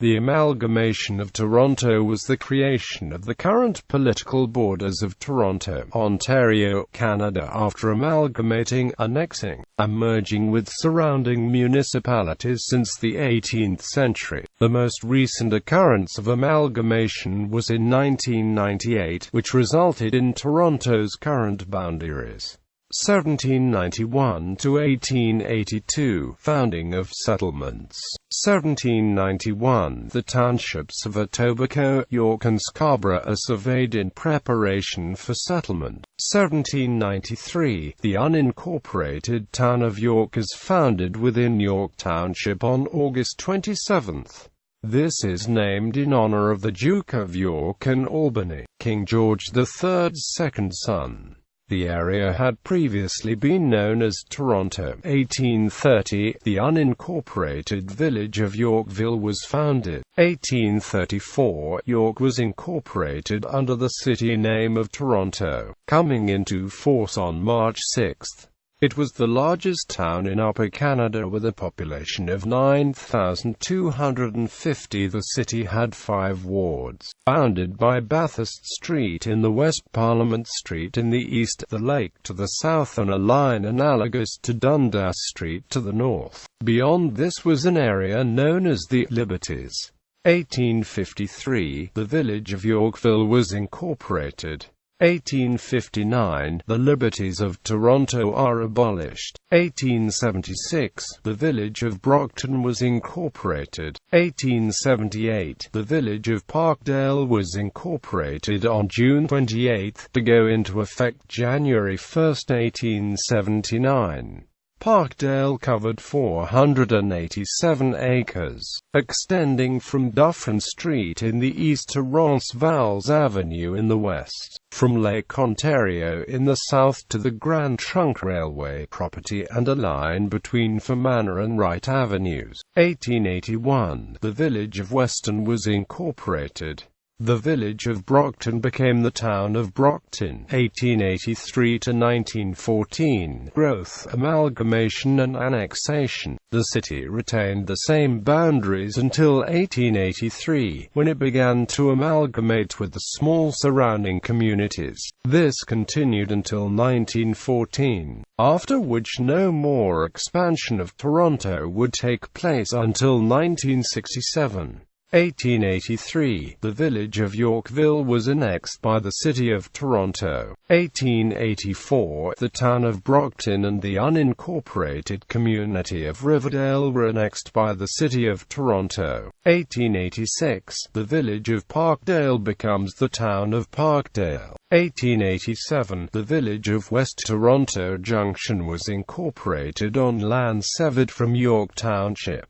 The Amalgamation of Toronto was the creation of the current political borders of Toronto, Ontario, Canada after amalgamating, annexing, and merging with surrounding municipalities since the 18th century. The most recent occurrence of amalgamation was in 1998, which resulted in Toronto's current boundaries. 1791 to 1882 – Founding of settlements. 1791 – The townships of Etobicoke, York and Scarborough are surveyed in preparation for settlement. 1793 – The unincorporated town of York is founded within York Township on August 27. This is named in honor of the Duke of York and Albany, King George III's second son. The area had previously been known as Toronto. 1830 – The unincorporated village of Yorkville was founded. 1834 – York was incorporated under the city name of Toronto, coming into force on March 6. It was the largest town in Upper Canada with a population of 9,250. The city had 5 wards, bounded by Bathurst Street in the west, Parliament Street in the east, the lake to the south and a line analogous to Dundas Street to the north. Beyond this was an area known as the Liberties. 1853 – The village of Yorkville was incorporated. 1859 – The Liberties of Toronto are abolished. 1876 – The village of Brockton was incorporated. 1878 – The village of Parkdale was incorporated on June 28, to go into effect January 1, 1879. Parkdale covered 487 acres, extending from Dufferin Street in the east to Roncesvalles Avenue in the west, from Lake Ontario in the south to the Grand Trunk Railway property and a line between Fermanagh and Wright Avenues. 1881 – The village of Weston was incorporated. The village of Brockton became the town of Brockton. 1883 to 1914 – Growth, amalgamation and annexation. The city retained the same boundaries until 1883, when it began to amalgamate with the small surrounding communities. This continued until 1914, after which no more expansion of Toronto would take place until 1967. 1883 – The village of Yorkville was annexed by the City of Toronto. 1884 – The town of Brockton and the unincorporated community of Riverdale were annexed by the City of Toronto. 1886 – The village of Parkdale becomes the town of Parkdale. 1887 – The village of West Toronto Junction was incorporated on land severed from York Township.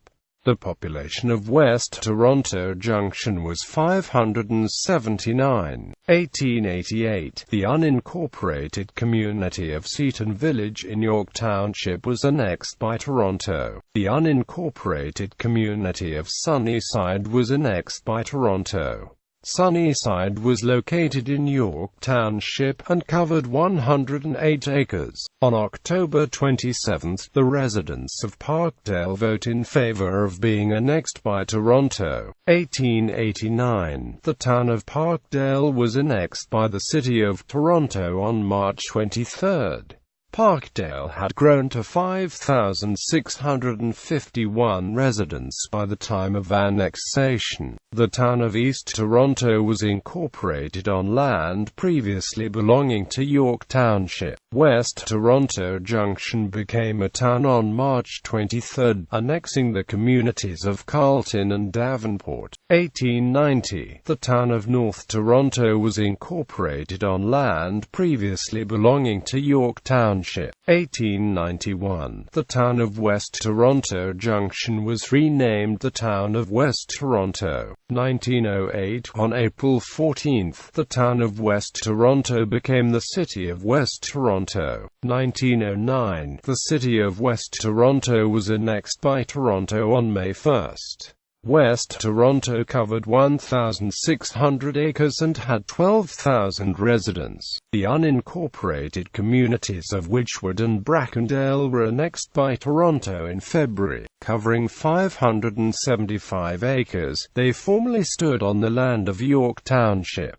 The population of West Toronto Junction was 579. 1888 – The unincorporated community of Seaton Village in York Township was annexed by Toronto. The unincorporated community of Sunnyside was annexed by Toronto. Sunnyside was located in York Township, and covered 108 acres. On October 27, the residents of Parkdale vote in favor of being annexed by Toronto. 1889 – The town of Parkdale was annexed by the City of Toronto on March 23. Parkdale had grown to 5,651 residents by the time of annexation. The town of East Toronto was incorporated on land previously belonging to York Township. West Toronto Junction became a town on March 23, annexing the communities of Carleton and Davenport. 1890 – The town of North Toronto was incorporated on land previously belonging to York Township. 1891 – The town of West Toronto Junction was renamed the town of West Toronto. 1908 – On April 14, the town of West Toronto became the City of West Toronto. 1909 – The City of West Toronto was annexed by Toronto on May 1. West Toronto covered 1,600 acres and had 12,000 residents. The unincorporated communities of Witchwood and Brackendale were annexed by Toronto in February, covering 575 acres. They formerly stood on the land of York Township.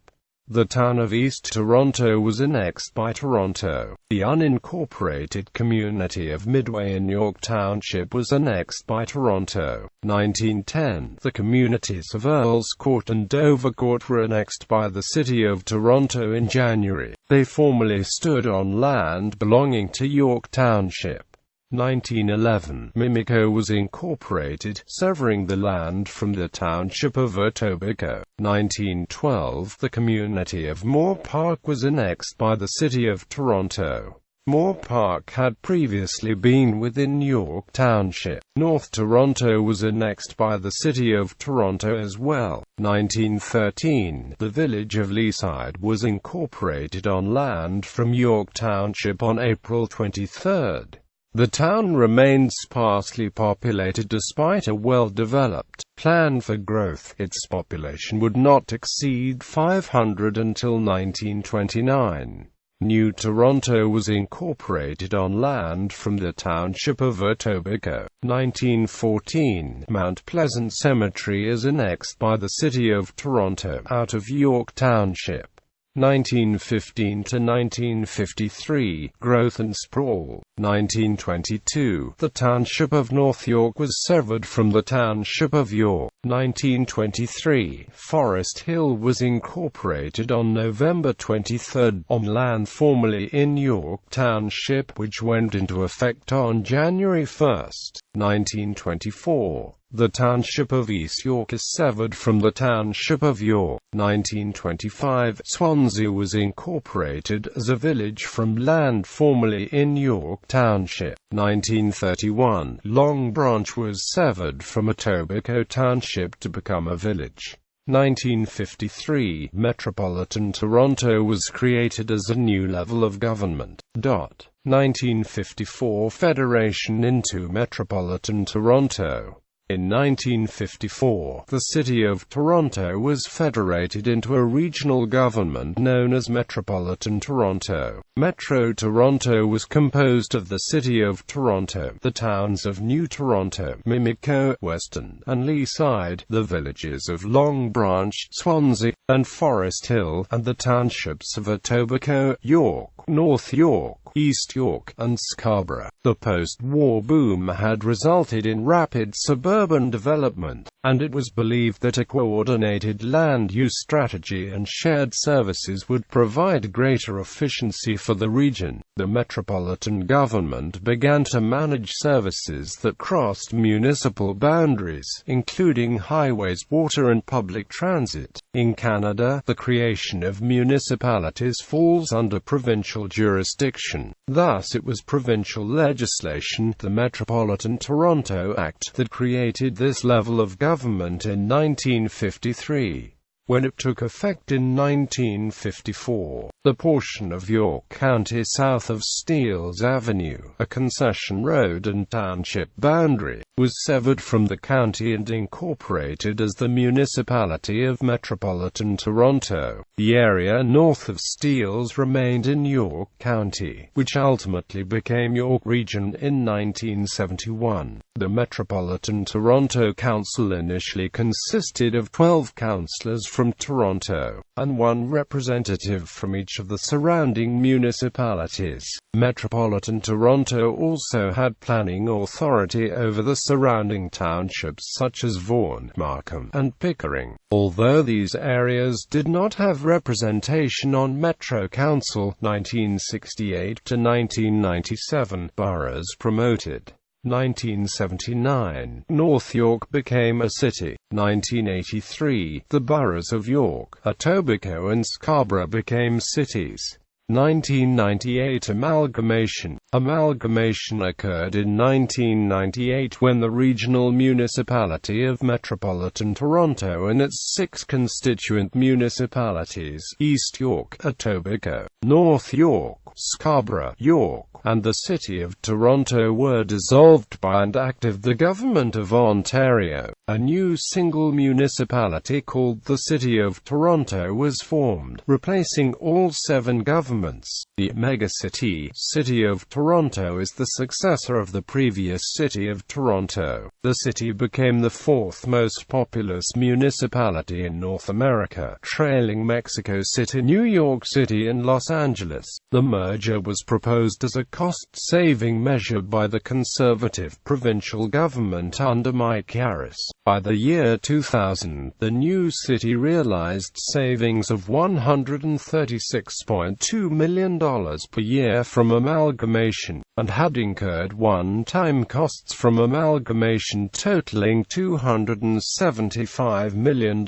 The town of East Toronto was annexed by Toronto. The unincorporated community of Midway in York Township was annexed by Toronto. 1910, the communities of Earls Court and Dovercourt were annexed by the City of Toronto in January. They formerly stood on land belonging to York Township. 1911, Mimico was incorporated, severing the land from the township of Etobicoke. 1912, the community of Moore Park was annexed by the City of Toronto. Moore Park had previously been within York Township. North Toronto was annexed by the City of Toronto as well. 1913, the village of Leaside was incorporated on land from York Township on April 23. The town remained sparsely populated despite a well-developed plan for growth. Its population would not exceed 500 until 1929. New Toronto was incorporated on land from the township of Etobicoke. 1914, Mount Pleasant Cemetery is annexed by the City of Toronto, out of York Township. 1915 to 1953, growth and sprawl. 1922, the township of North York was severed from the township of York. 1923, Forest Hill was incorporated on November 23 on land formerly in York Township, which went into effect on January 1. 1924, the township of East York is severed from the township of York. 1925, Swansea was incorporated as a village from land formerly in York Township. 1931, Long Branch was severed from Etobicoke Township to become a village. 1953, Metropolitan Toronto was created as a new level of government. 1954, Federation into Metropolitan Toronto. In 1954, the City of Toronto was federated into a regional government known as Metropolitan Toronto. Metro Toronto was composed of the City of Toronto, the towns of New Toronto, Mimico, Weston, and Leaside, the villages of Long Branch, Swansea, and Forest Hill, and the townships of Etobicoke, York, North York, East York, and Scarborough. The post-war boom had resulted in rapid suburban development, and it was believed that a coordinated land use strategy and shared services would provide greater efficiency for the region. The metropolitan government began to manage services that crossed municipal boundaries, including highways, water, and public transit. In Canada, the creation of municipalities falls under provincial jurisdiction. Thus, it was provincial legislation, the Metropolitan Toronto Act, that created this level of government in 1953. When it took effect in 1954, the portion of York County south of Steeles Avenue, a concession road and township boundary, was severed from the county and incorporated as the municipality of Metropolitan Toronto. The area north of Steeles remained in York County, which ultimately became York Region in 1971. The Metropolitan Toronto Council initially consisted of 12 councillors from Toronto, and one representative from each of the surrounding municipalities. Metropolitan Toronto also had planning authority over the surrounding townships such as Vaughan, Markham, and Pickering. Although these areas did not have representation on Metro Council, 1968 to 1997, boroughs promoted. 1979, North York became a city. 1983, the boroughs of York, Etobicoke and Scarborough became cities. 1998 Amalgamation. Amalgamation occurred in 1998 when the regional municipality of Metropolitan Toronto and its 6 constituent municipalities, East York, Etobicoke, North York, Scarborough, York, and the City of Toronto were dissolved by and Act of the Government of Ontario. A new single municipality called the City of Toronto was formed, replacing all 7 governments. The megacity, City of Toronto, is the successor of the previous City of Toronto. The city became the 4th most populous municipality in North America, trailing Mexico City, New York City, and Los Angeles. The merger was proposed as a cost-saving measure by the conservative provincial government under Mike Harris. By the year 2000, the new city realized savings of $136.2 million per year from amalgamation, and had incurred one-time costs from amalgamation totaling $275 million.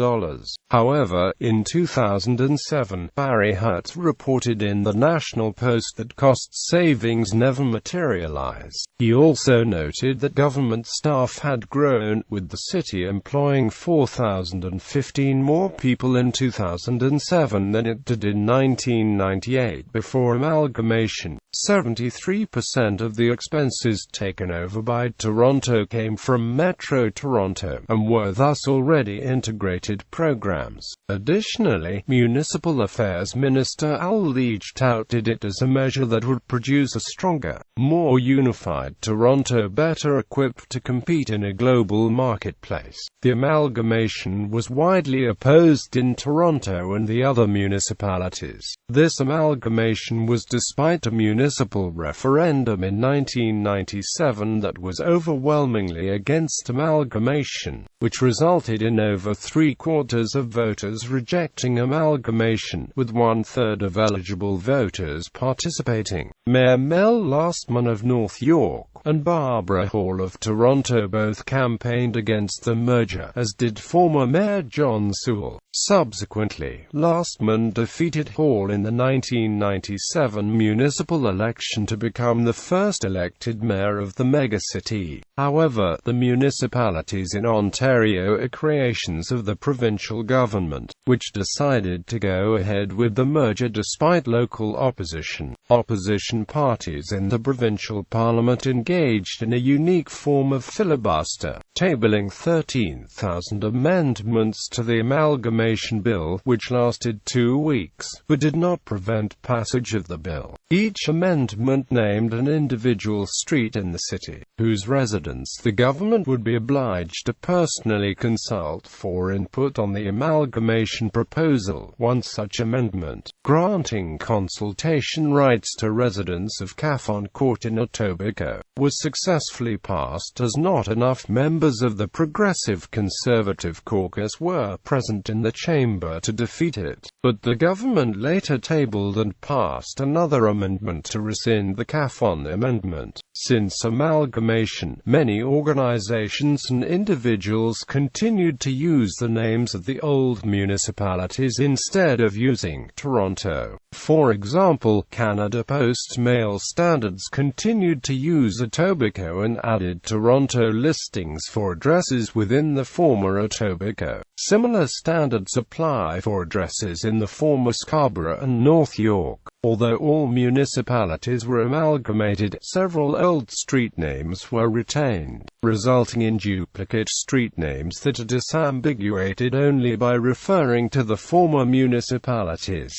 However, in 2007, Barry Hertz reported in the National Post that cost savings never materialized. He also noted that government staff had grown, with the city employing 4,015 more people in 2007 than it did in 1998 before amalgamation. 73% of the expenses taken over by Toronto came from Metro Toronto, and were thus already integrated programs. Additionally, Municipal Affairs Minister Al Leach touted it as a measure that would produce a stronger, more unified Toronto better equipped to compete in a global marketplace. The amalgamation was widely opposed in Toronto and the other municipalities. This amalgamation was despite a municipal referendum in 1997 that was overwhelmingly against amalgamation, which resulted in over 3/4 of voters rejecting amalgamation, with 1/3 of eligible voters participating. Mayor Mel Lastman of North York and Barbara Hall of Toronto both campaigned against the merger, as did former Mayor John Sewell. Subsequently, Lastman defeated Hall in the 1997 municipal election to become the first elected mayor of the megacity. However, the municipalities in Ontario are creations of the provincial government, which decided to go ahead with the merger despite local opposition. Opposition parties in the provincial parliament engaged in a unique form of filibuster, tabling 13,000 amendments to the amalgamation bill, which lasted 2 weeks, but did not prevent passage of the bill. Each amendment named an individual street in the city, whose residents the government would be obliged to personally consult for input on the amalgamation proposal. One such amendment, granting consultation rights to residents of Caffon Court in Etobicoke, was successfully passed as not enough members of the Progressive Conservative caucus were present in the chamber to defeat it. But the government later tabled and passed another amendment to rescind the Caffon amendment. Since amalgamation, many organizations and individuals continued to use the names of the old municipalities instead of using Toronto. For example, Canada Post Mail Standards continued to use Etobicoke and added Toronto listings for addresses within the former Etobicoke. Similar standards apply for addresses in the former Scarborough and North York. Although all municipalities were amalgamated, several old street names were retained, resulting in duplicate street names that are disambiguated only by referring to the former municipalities.